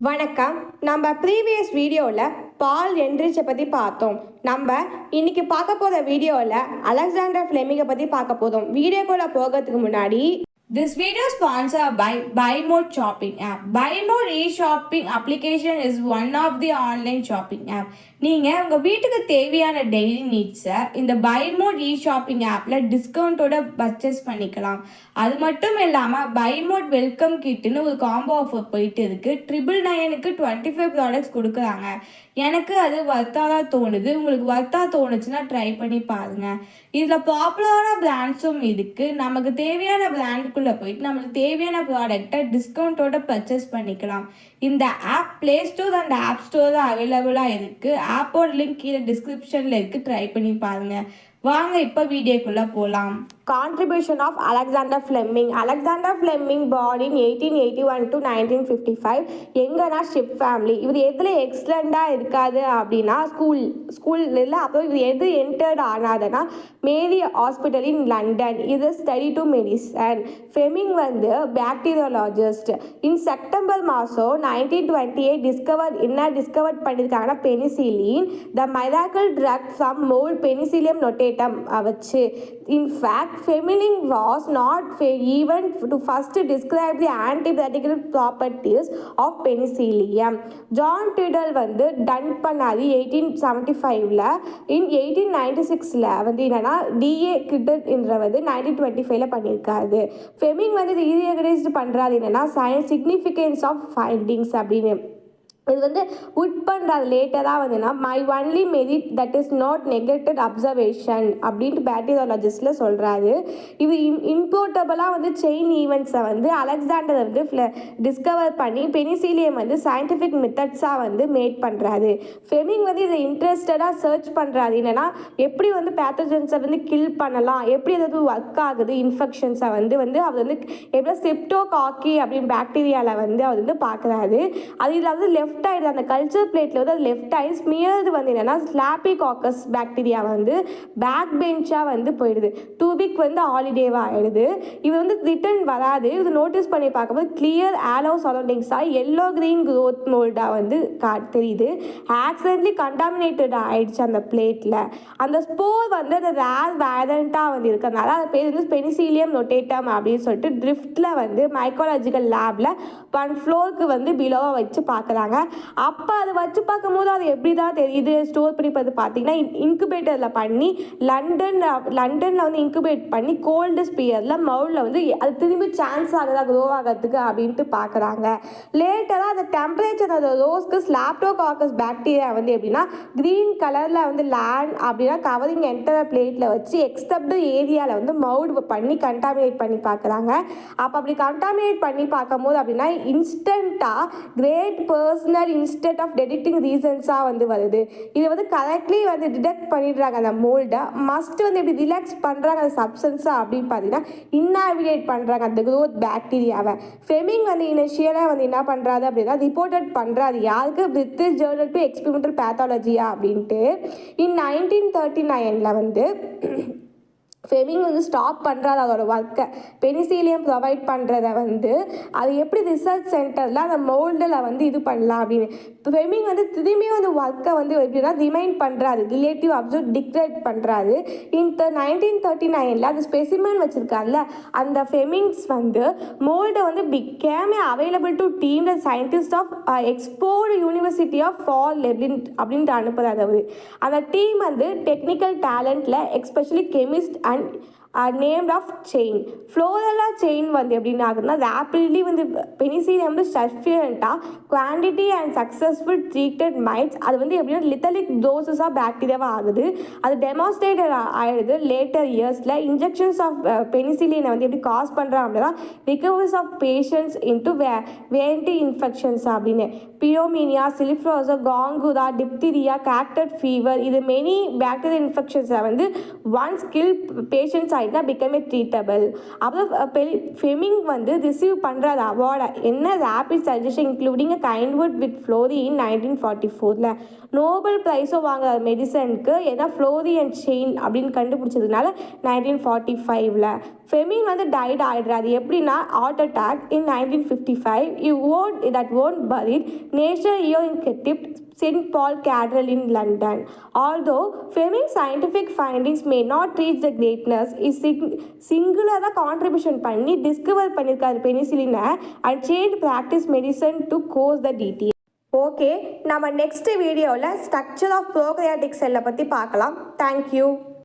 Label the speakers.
Speaker 1: வணக்கம். நம்ம ப்ரீவியஸ் வீடியோவில் பால் என்ரிச்சை பற்றி பார்த்தோம். நம்ம இன்னைக்கு பார்க்க போகிற வீடியோவில் அலெக்சாண்டர் ஃப்ளெமிங்கை பற்றி பார்க்க போதும். வீடியோக்குள்ளே போகிறதுக்கு முன்னாடி this video is sponsored by BuyMote shopping app. BuyMote e-shopping application is one of the online shopping app. நீங்கள் உங்கள் வீட்டுக்கு தேவையான டெய்லி நீட்ஸை இந்த BuyMote e-shopping ஆப்பில் டிஸ்கவுண்ட்டோட பர்ச்சேஸ் பண்ணிக்கலாம். அது மட்டும் இல்லாமல் BuyMote வெல்கம் கிட்டுன்னு ஒரு காம்போ ஆஃபர் போயிட்டு இருக்குது. 999க்கு 25 ப்ராடக்ட்ஸ் கொடுக்குறாங்க. எனக்கு அது வர்த்தாக தோணுது. உங்களுக்கு வர்த்தாக தோணுச்சுன்னா ட்ரை பண்ணி பாருங்கள். இதில் பாப்புலரான பிராண்ட்ஸும் இருக்குது. நமக்கு தேவையான பிராண்டுக்குள்ளே போயிட்டு நம்மளுக்கு தேவையான ப்ராடக்டை டிஸ்கவுண்ட்டோட பர்ச்சேஸ் பண்ணிக்கலாம். இந்த app play store and app store அவைலபிளாக இருக்குது. ஆப்போட லிங்க் கீழே டிஸ்கிரிப்ஷனில் இருக்குது. ட்ரை பண்ணி பாருங்கள். வாங்க இப்போ வீடியோக்குள்ளே போகலாம். Contribution of Alexander Fleming. Alexander Fleming born in 1881 to 1955. எங்கன்னா ஷிப் ஃபேமிலி. இவர் எதில் எக்ஸலண்ட்டாக இருக்காது அப்படின்னா ஸ்கூல் இல்லை. அப்புறம் இவர் எது என்டர்ட் ஆனாதுன்னா மேரி ஹாஸ்பிட்டல் இன் லண்டன். இது ஸ்டடி டு மெடிசன். ஃபெமிங் வந்து பாக்டீரியாலஜிஸ்ட். இன் செப்டம்பர் மாதம் 1928 டிஸ்கவர் பண்ணியிருக்காங்கன்னா penicillin, the miracle drug from mould penicillium notatum வச்சு. In fact Fleming was not even to first describe the antibiotic properties of penicillium. John Tiddle வந்து ton பண்ணாது 1875ல. இன் 1896ல வந்து என்னன்னா DA கிட்டட் என்ற வந்து 1925ல பண்ணியிருக்காரு. ஃபெமிங் வந்து இது ரீகனைஸ்ட் பண்ணுறாரு என்னன்னா சிக்னிஃபிகன்ஸ் ஆஃப் ஃபைண்டிங்ஸ் அப்படின்னு. இது வந்து உட் பண்ணுறது லேட்டராக வந்துன்னா my only merit that is not negative observation அப்படின்ட்டு பேக்டீரியாலஜிஸ்டில் சொல்கிறாரு. இது இம்போர்ட்டபுளாக வந்து செயின் ஈவெண்ட்ஸை வந்து அலெக்சாண்டர் வந்து டிஸ்கவர் பண்ணி பெனிசிலியம் வந்து சயின்டிஃபிக் மெத்தட்ஸாக வந்து மேட் பண்ணுறாரு. ஃபெமிங் வந்து இதை இன்ட்ரெஸ்டடாக சர்ச் பண்ணுறாரு. என்னென்னா எப்படி வந்து பேத்தோஜன்ஸை வந்து கில் பண்ணலாம், எப்படி அது ஒர்க் ஆகுது, இன்ஃபெக்ஷன்ஸை வந்து அவர் வந்து எப்படி ஸ்டெப்டோகாக்கி அப்படின்னு பேக்டீரியாவில் வந்து அவர் வந்து பார்க்குறாரு. அது இதில் வந்து லெஃப்ட் ஆயிடுது. அந்த கல்ச்சர் பிளேட்டில் வந்து அது லெஃப்ட் ஆகி ஸ்மியர்து வந்து என்னென்னா ஸ்லாப்பிகாக்கஸ் பாக்டீரியா வந்து பேக் பெஞ்சாக வந்து போயிடுது. 2 வீக் வந்து ஹாலிடேவாக ஆகிடுது. இது வந்து ரிட்டர்ன் வராது. இது நோட்டீஸ் பண்ணி பார்க்கும்போது கிளியர் ஆலோ சரௌண்டிங்ஸாக எல்லோ க்ரீன் க்ரோத் மோல்டாக வந்து தெரியுது. ஆக்சிடென்ட்லி கண்டாமினேட்டட் ஆகிடுச்சு அந்த பிளேட்டில். அந்த ஸ்போர் வந்து அந்த ரேர் வேரண்ட்டாக வந்து இருக்கிறதுனால அது பேர் வந்து பெனிசிலியம் நொட்டேட்டம் அப்படின்னு சொல்லிட்டு ட்ரிஃப்டில் வந்து மைக்ரோலாஜிக்கல் லேபில் 1 ஃப்ளோருக்கு வந்து பிலோவாக வச்சு பார்க்குறாங்க. அப்போ அதை வச்சு பார்க்கும்போது அது எப்படி தான் தெரியுது ஸ்டோர் பண்ணி பார்த்தீங்கன்னா இன்குபேட்டரில் பண்ணி லண்டனில் வந்து இன்குபேட் பண்ணி கோல்டு ஸ்பியரில் மவுலில் வந்து அது திரும்பி சான்ஸ் ஆகுதா க்ரோ ஆகிறதுக்கு அப்படின்ட்டு பார்க்குறாங்க. லேட்டராக அந்த டெம்பரேச்சர் அந்த ரோஸ்க்கு ஸ்லாப்டோகாக்கஸ் பாக்டீரியா வந்து எப்படின்னா க்ரீன் கலரில் வந்து லேண்ட் அப்படின்னா கவரிங் என்டர் பிளேட்டில் வச்சு எக்ஸ்டப்டு ஏரியாவில் வந்து மவுட் பண்ணி கண்டாமினேட் பண்ணி பார்க்குறாங்க. அப்போ அப்படி கண்டாமினேட் பண்ணி பார்க்கும்போது அப்படின்னா இன்ஸ்டண்ட்டாக கிரேட் பர்சனல் இன்ஸ்டெட் ஆஃப் டெடிக்டிங் ரீசன்ஸாக வந்து வருது. இதை வந்து கரெக்ட்லி வந்து டிடெக்ட் பண்ணிடுறாங்க. அந்த மோல்டை மஸ்ட் வந்து எப்படி ரிலாக்ஸ் பண்ணுறாங்க அந்த சப்ஸ்டன்ஸாக அப்படின்னு பார்த்தீங்கன்னா இன்னாவிடேட் பண்ணுறாங்க அந்த க்ரோத் பாக்டீரியாவை. ஃபெமிங் வந்து இனிஷியலாக வந்து என்ன பண்ணுறாரு அப்படின்னா ரிப்போர்ட்டட் பண்ணுறாரு யாருக்கு பிரிட்டிஷ் ஜேர்னல் டு எக்ஸ்பெரிமெண்டல் பேத்தாலஜியா அப்படின்ட்டு. இன் 1939ல் வந்து ஃபெமிங் வந்து ஸ்டாப் பண்ணுறாரு அதோட ஒர்க்கை. பெனிசிலியம் ப்ரொவைட் பண்ணுறத வந்து அது எப்படி ரிசர்ச் சென்டரில் அந்த மோல்டில் வந்து இது பண்ணலாம் அப்படின்னு ஃபெமிங் வந்து திரும்பியும் அந்த ஒர்க்கை வந்து எப்படின்னா ரிமைண்ட் பண்ணுறாரு, ரிலேட்டிவ் அப்சர்வ் டிக்ளேட் பண்ணுறாரு. இந்த 1939ல் அது ஸ்பெசிமன் வச்சுருக்காருல அந்த ஃபெமிங்ஸ் வந்து மோல்டை வந்து became available to team the scientist of Oxford university of fall அப்படின்ட்டு அனுப்புகிறாரு அவர். அந்த டீம் வந்து டெக்னிக்கல் டேலண்ட்டில் especially chemist are named of chain. Florella chain வந்து எப்படின்னா ஆகுதுன்னா ரேப்பிட்லி வந்து பெனிசிலியம் வந்து சஃபிஷியண்ட்டாக quantity and successful treated mice அது வந்து எப்படின்னா லித்தலிக் டோசஸாக பாக்டீரியாவாக ஆகுது. அது டெமான்ஸ்ட்ரேட்டட் ஆகிடுது லேட்டர் இயர்ஸில். இன்ஜெக்ஷன்ஸ் ஆஃப் பெனிசிலினை வந்து எப்படி காஸ் பண்ணுறாங்க அப்படின்னா ரிகவர்ஸ் ஆஃப் பேஷண்ட்ஸ் இன்ட்டு வேண்டி இன்ஃபெக்ஷன்ஸ் அப்படின்னு பியோமீனியா, சிலிஃப்ரோசா, காங்குரா, டிப்தீரியா, கேக்டட் ஃபீவர் இது மெனி பாக்டீரியல் இன்ஃபெக்ஷன்ஸை வந்து ஒன்ஸ் கில் பேஷண்ட்ஸ் ஆகிட்டா பிகம் ட்ரீட்டபிள். அப்புறம் ஃபெமிங் வந்து ரிசீவ் பண்ணுற அவார்டை என்ன ரேபிட் சஜஷன் இன்க்ளூடிங் கைண்ட்வுட் வித் ஃப்ளோரி இன் 1944ல் நோபல் ப்ரைஸும் வாங்குற மெடிசனுக்கு ஏன்னா ஃப்ளோரி அண்ட் செயின் அப்படின்னு கண்டுபிடிச்சதுனால 1945ல் ஃபெமிங் வந்து டைட் ஆகிடுறாரு. எப்படின்னா heart attack in 1955. That won't buried Nature Year in Kept St. Paul Cathedral in London. Although Fleming's scientific findings may not reach the greatness, is singular contribution பண்ணி discover பண்ணியிருக்காரு பெனிசிலினை and change practice medicine to course the detail. Okay, நம்ம next வீடியோவில் structure of prokaryotic செல்லை பற்றி பார்க்கலாம். Thank you.